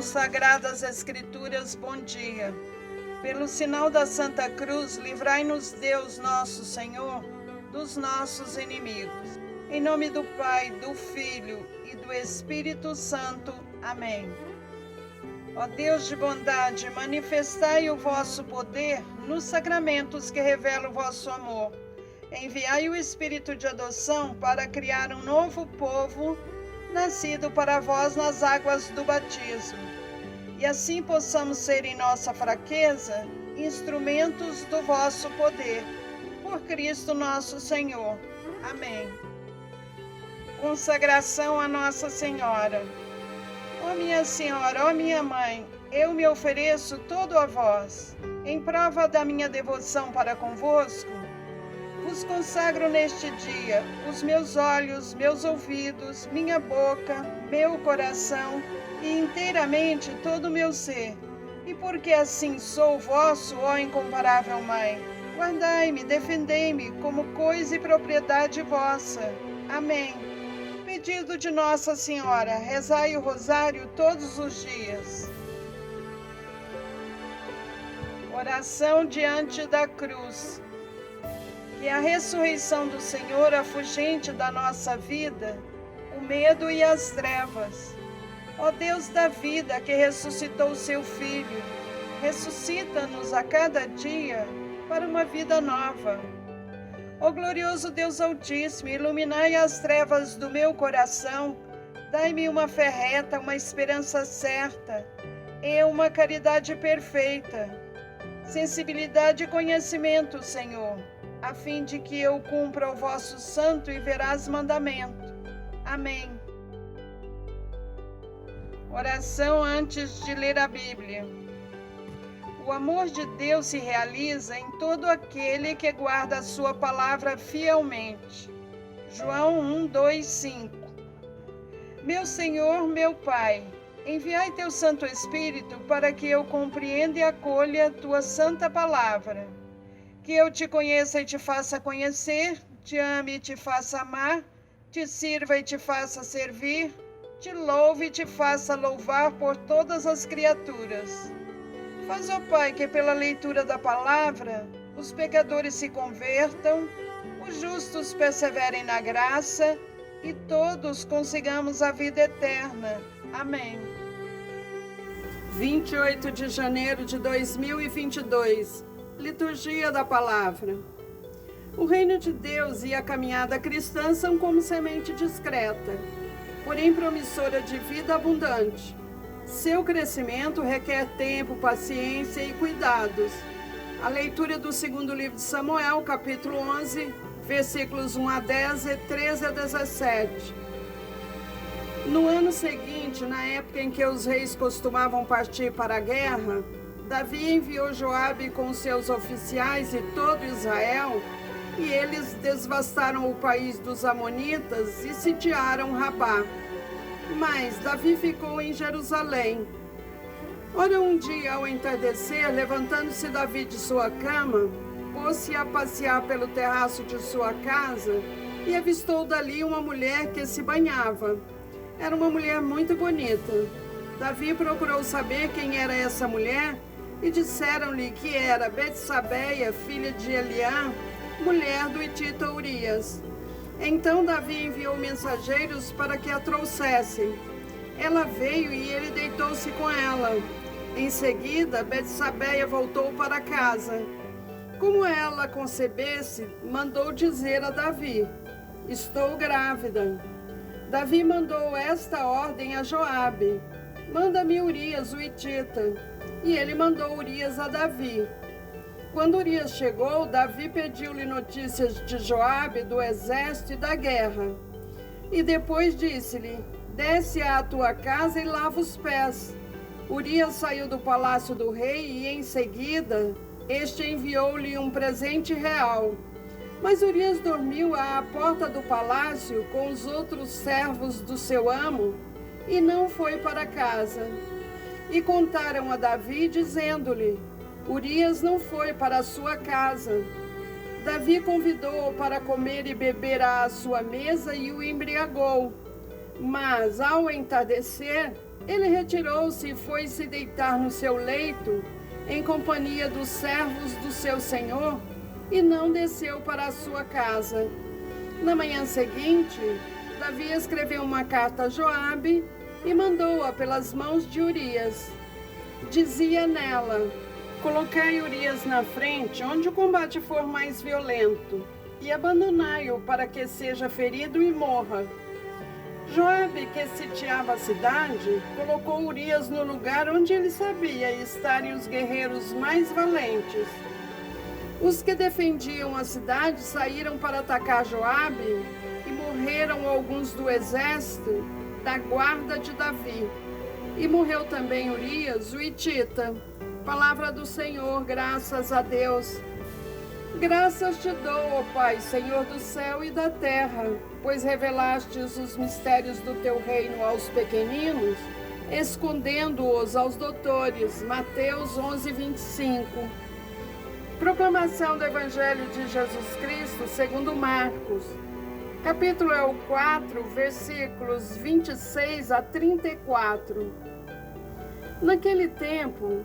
Aos Sagradas Escrituras, bom dia. Pelo sinal da Santa Cruz, livrai-nos Deus nosso Senhor dos nossos inimigos. Em nome do Pai, do Filho e do Espírito Santo. Amém. Ó Deus de bondade, manifestai o vosso poder nos sacramentos que revelam o vosso amor. Enviai o Espírito de adoção para criar um novo povo, nascido para vós nas águas do batismo. E assim possamos ser em nossa fraqueza instrumentos do vosso poder. Por Cristo nosso Senhor. Amém. Consagração a Nossa Senhora. Ó minha Senhora, ó minha Mãe, eu me ofereço todo a vós. Em prova da minha devoção para convosco, vos consagro neste dia os meus olhos, meus ouvidos, minha boca, meu coração e inteiramente todo o meu ser. E porque assim sou vosso, ó incomparável Mãe, guardai-me, defendei-me como coisa e propriedade vossa. Amém. Pedido de Nossa Senhora, rezai o rosário todos os dias. Oração diante da cruz. Que a ressurreição do Senhor afugente da nossa vida o medo e as trevas. Ó Deus da vida, que ressuscitou o seu Filho, ressuscita-nos a cada dia para uma vida nova. Ó glorioso Deus Altíssimo, iluminai as trevas do meu coração, dai-me uma fé reta, uma esperança certa e uma caridade perfeita, sensibilidade e conhecimento, Senhor, a fim de que eu cumpra o vosso santo e veraz mandamento. Amém. Oração antes de ler a Bíblia. O amor de Deus se realiza em todo aquele que guarda a sua palavra fielmente. João 1, 2, 5. Meu Senhor, meu Pai, enviai teu Santo Espírito para que eu compreenda e acolha tua santa palavra. Que eu te conheça e te faça conhecer, te ame e te faça amar, te sirva e te faça servir, te louve e te faça louvar por todas as criaturas. Faz, ó Pai, que pela leitura da palavra os pecadores se convertam, os justos perseverem na graça e todos consigamos a vida eterna. Amém. 28 de janeiro de 2022. Liturgia da Palavra. O reino de Deus e a caminhada cristã são como semente discreta, porém promissora de vida abundante. Seu crescimento requer tempo, paciência e cuidados. A leitura do segundo livro de Samuel, capítulo 11, versículos 1 a 10 e 13 a 17. No ano seguinte, na época em que os reis costumavam partir para a guerra, Davi enviou Joabe com seus oficiais e todo Israel, e eles devastaram o país dos amonitas e sitiaram Rabá. Mas Davi ficou em Jerusalém. Ora, um dia ao entardecer, levantando-se Davi de sua cama, pôs-se a passear pelo terraço de sua casa e avistou dali uma mulher que se banhava. Era uma mulher muito bonita. Davi procurou saber quem era essa mulher e disseram-lhe que era Betsabeia, filha de Eliã, mulher do hitita Urias. Então Davi enviou mensageiros para que a trouxessem. Ela veio e ele deitou-se com ela. Em seguida, Betsabeia voltou para casa. Como ela concebesse, mandou dizer a Davi: estou grávida. Davi mandou esta ordem a Joabe: manda-me Urias, o hitita. E ele mandou Urias a Davi. Quando Urias chegou, Davi pediu-lhe notícias de Joabe, do exército e da guerra. E depois disse-lhe: desce à tua casa e lava os pés. Urias saiu do palácio do rei e, em seguida, este enviou-lhe um presente real. Mas Urias dormiu à porta do palácio com os outros servos do seu amo e não foi para casa. E contaram a Davi, dizendo-lhe: Urias não foi para a sua casa. Davi convidou-o para comer e beber à sua mesa e o embriagou. Mas, ao entardecer, Ele retirou-se e foi se deitar no seu leito, em companhia dos servos do seu senhor, e não desceu para a sua casa. Na manhã seguinte, Davi escreveu uma carta a Joabe e mandou-a pelas mãos de Urias. Dizia nela: colocai Urias na frente, onde o combate for mais violento, e abandonai-o para que seja ferido e morra. Joabe, que sitiava a cidade, colocou Urias no lugar onde ele sabia estarem os guerreiros mais valentes. Os que defendiam a cidade saíram para atacar Joabe, e morreram alguns do exército da guarda de Davi. E morreu também Urias, o hitita. Palavra do Senhor, graças a Deus. Graças te dou, ó Pai, Senhor do céu e da terra, pois revelastes os mistérios do teu reino aos pequeninos, escondendo-os aos doutores. Mateus 11:25. Proclamação do Evangelho de Jesus Cristo segundo Marcos. Capítulo 4, versículos 26 a 34. Naquele tempo,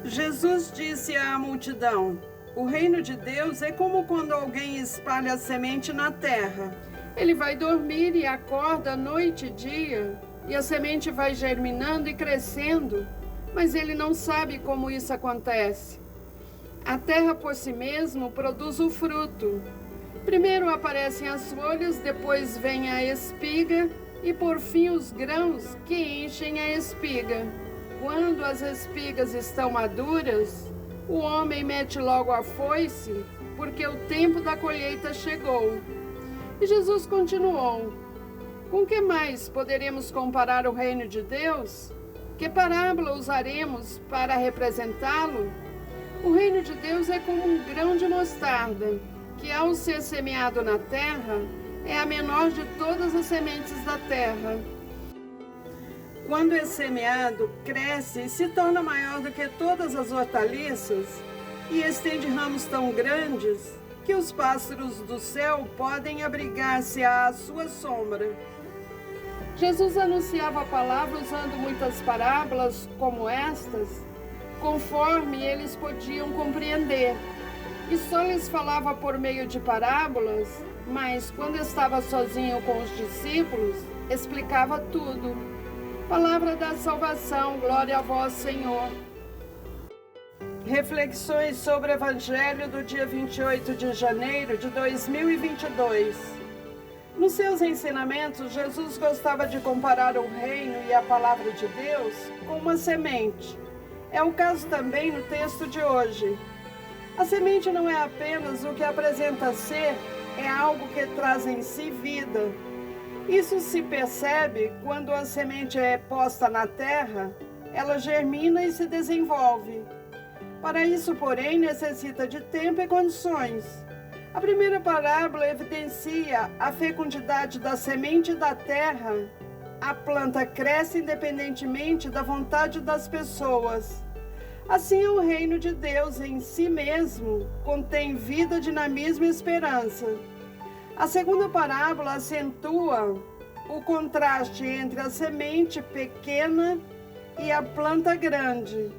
Jesus disse à multidão: o reino de Deus é como quando alguém espalha a semente na terra. Ele vai dormir e acorda noite e dia, e a semente vai germinando e crescendo, mas ele não sabe como isso acontece. A terra por si mesma produz o fruto. Primeiro aparecem as folhas, depois vem a espiga e por fim os grãos que enchem a espiga. Quando as espigas estão maduras, o homem mete logo a foice, porque o tempo da colheita chegou. E Jesus continuou: com que mais poderemos comparar o reino de Deus? Que parábola usaremos para representá-lo? O reino de Deus é como um grão de mostarda, que ao ser semeado na terra, é a menor de todas as sementes da terra. Quando é semeado, cresce e se torna maior do que todas as hortaliças, e estende ramos tão grandes que os pássaros do céu podem abrigar-se à sua sombra. Jesus anunciava a palavra usando muitas parábolas como estas, conforme eles podiam compreender, e só lhes falava por meio de parábolas, mas quando estava sozinho com os discípulos, explicava tudo. Palavra da salvação, glória a vós, Senhor. Reflexões sobre o Evangelho do dia 28 de janeiro de 2022. Nos seus ensinamentos, Jesus gostava de comparar o reino e a palavra de Deus com uma semente. É o caso também no texto de hoje. A semente não é apenas o que apresenta ser, é algo que traz em si vida. Isso se percebe quando a semente é posta na terra, ela germina e se desenvolve. Para isso, porém, necessita de tempo e condições. A primeira parábola evidencia a fecundidade da semente da terra. A planta cresce independentemente da vontade das pessoas. Assim, o reino de Deus em si mesmo contém vida, dinamismo e esperança. A segunda parábola acentua o contraste entre a semente pequena e a planta grande.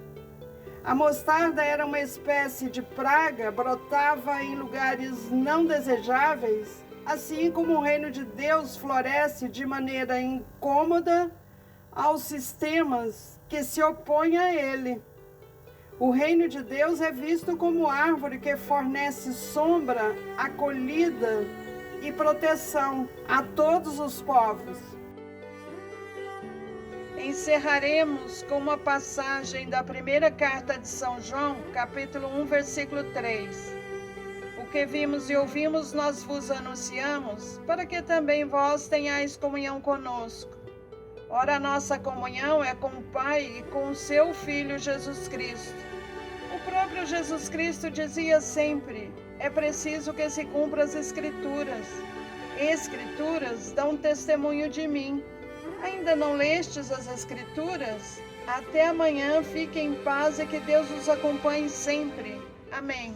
A mostarda era uma espécie de praga, brotava em lugares não desejáveis, assim como o reino de Deus floresce de maneira incômoda aos sistemas que se opõem a ele. O reino de Deus é visto como árvore que fornece sombra, acolhida e proteção a todos os povos. Encerraremos com uma passagem da primeira carta de São João, capítulo 1, versículo 3. O que vimos e ouvimos nós vos anunciamos, para que também vós tenhais comunhão conosco. Ora, a nossa comunhão é com o Pai e com o seu Filho Jesus Cristo. O próprio Jesus Cristo dizia sempre: é preciso que se cumpra as Escrituras. Escrituras dão testemunho de mim. Ainda não lestes as Escrituras? Até amanhã, fiquem em paz e que Deus os acompanhe sempre. Amém.